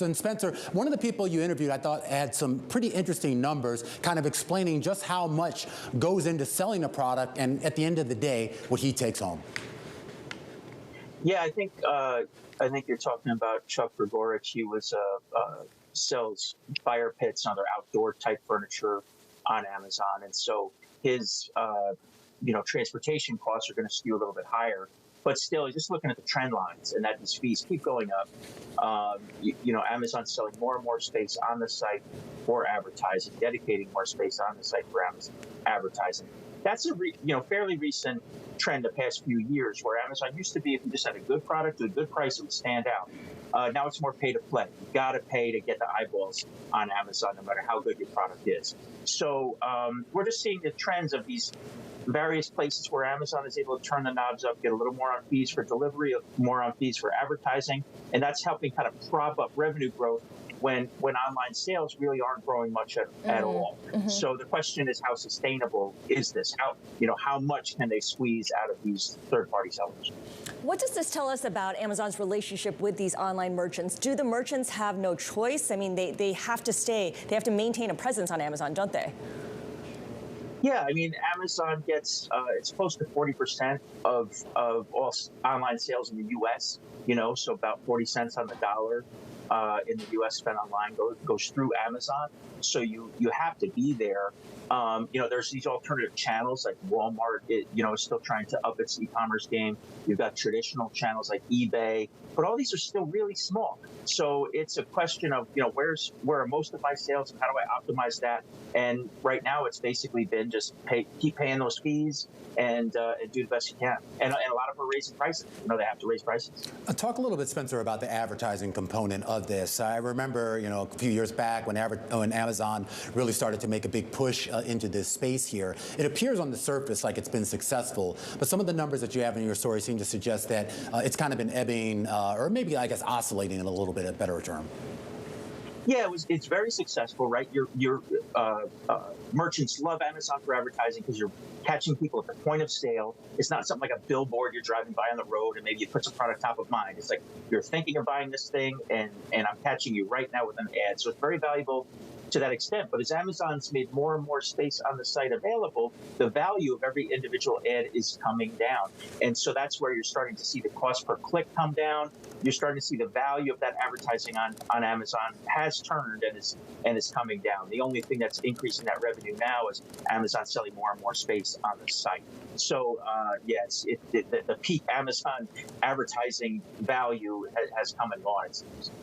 And Spencer, one of the people you interviewed, I thought had some pretty interesting numbers, kind of explaining just how much goes into selling a product and at the end of the day, what he takes home. Yeah, I think you're talking about Chuck Gregorich. He was sells fire pits and other outdoor type furniture on Amazon, and so his transportation costs are going to skew a little bit higher. But still, just looking at the trend lines and that these fees keep going up. Amazon's selling more and more space on the site for advertising, dedicating more space on the site for Amazon advertising. That's a fairly recent trend the past few years, where Amazon used to be, if you just had a good product at a good price, it would stand out. Now it's more pay to play. You got to pay to get the eyeballs on Amazon, no matter how good your product is. So we're just seeing the trends of these various places where Amazon is able to turn the knobs up, get a little more on fees for delivery, more on fees for advertising, and that's helping kind of prop up revenue growth when online sales really aren't growing much at all. So the question is, how sustainable is this? How much can they squeeze out of these third-party sellers? What does this tell us about Amazon's relationship with these online merchants? Do the merchants have no choice? I mean, they have to maintain a presence on Amazon, don't they? Yeah, I mean, Amazon gets it's close to 40% of all online sales in the U.S. So about 40 cents on the dollar in the U.S. spent online goes through Amazon. So you have to be there. There's these alternative channels like Walmart, is still trying to up its e-commerce game. You've got traditional channels like eBay, but all these are still really small. So it's a question of, where are most of my sales and how do I optimize that? And right now it's basically been just keep paying those fees and do the best you can. And a lot of them are raising prices. They have to raise prices. Talk a little bit, Spencer, about the advertising component of this. I remember, a few years back when Amazon really started to make a big push into this space here. It appears on the surface like it's been successful, but some of the numbers that you have in your story seem to suggest that it's kind of been ebbing, or maybe, I guess, oscillating in a little bit, a better term. Yeah, it's very successful, right? Your merchants love Amazon for advertising because you're catching people at the point of sale. It's not something like a billboard you're driving by on the road and maybe you put some product top of mind. It's like you're thinking of buying this thing and I'm catching you right now with an ad. So it's very valuable to that extent. But as Amazon's made more and more space on the site available, the value of every individual ad is coming down. And so that's where you're starting to see the cost per click come down. You're starting to see the value of that advertising on Amazon has turned and is coming down. The only thing that's increasing that revenue now is Amazon selling more and more space on the site. So yes, the peak Amazon advertising value has come and gone, it seems.